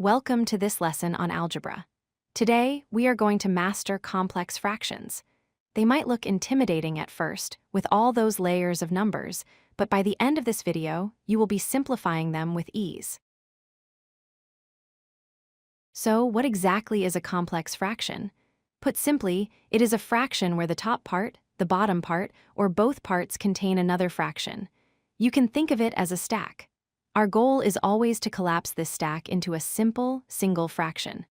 Welcome to this lesson on algebra. Today, we are going to master complex fractions. They might look intimidating at first, with all those layers of numbers, but by the end of this video, you will be simplifying them with ease. So, what exactly is a complex fraction? Put simply, it is a fraction where the top part, the bottom part, or both parts contain another fraction. You can think of it as a stack. Our goal is always to collapse this stack into a simple, single fraction.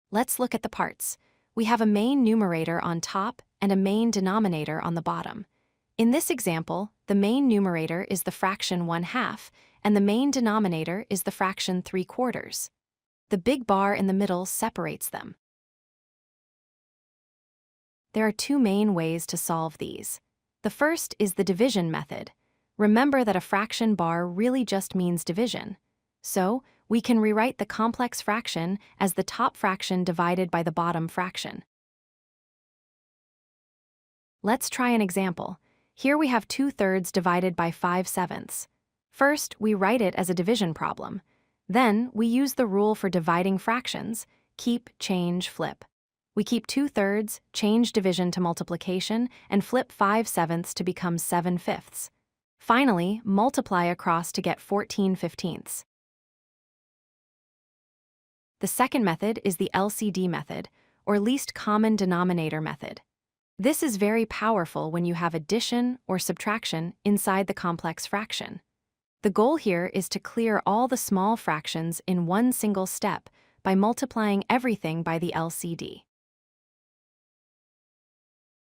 Let's look at the parts. We have a main numerator on top and a main denominator on the bottom. In this example, the main numerator is the fraction 1/2, and the main denominator is the fraction 3/4. The big bar in the middle separates them. There are two main ways to solve these. The first is the division method. Remember that a fraction bar really just means division. So, we can rewrite the complex fraction as the top fraction divided by the bottom fraction. Let's try an example. Here we have 2/3 divided by 5/7. First, we write it as a division problem. Then, we use the rule for dividing fractions: keep, change, flip. We keep 2/3, change division to multiplication, and flip 5/7 to become 7/5. Finally, multiply across to get 14/15. The second method is the LCD method, or least common denominator method. This is very powerful when you have addition or subtraction inside the complex fraction. The goal here is to clear all the small fractions in one single step by multiplying everything by the LCD.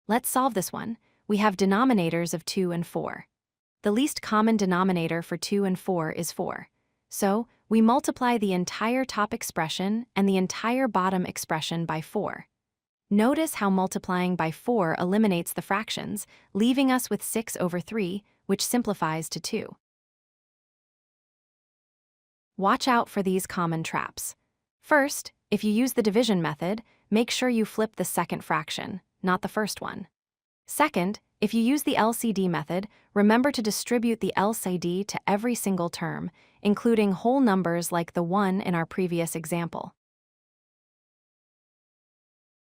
Let's solve this one. We have denominators of 2 and 4. The least common denominator for 2 and 4 is 4. So, we multiply the entire top expression and the entire bottom expression by 4. Notice how multiplying by 4 eliminates the fractions, leaving us with 6/3, which simplifies to 2. Watch out for these common traps. First, if you use the division method, make sure you flip the second fraction, not the first one. Second, if you use the LCD method, remember to distribute the LCD to every single term, including whole numbers like the 1 in our previous example.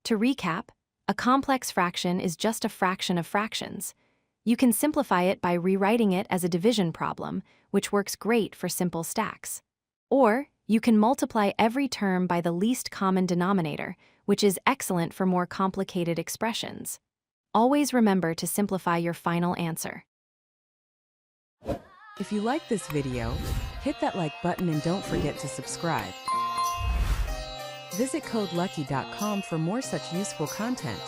To recap, a complex fraction is just a fraction of fractions. You can simplify it by rewriting it as a division problem, which works great for simple stacks. Or, you can multiply every term by the least common denominator, which is excellent for more complicated expressions. Always remember to simplify your final answer. If you like this video, hit that like button and don't forget to subscribe. Visit codelucky.com for more such useful content.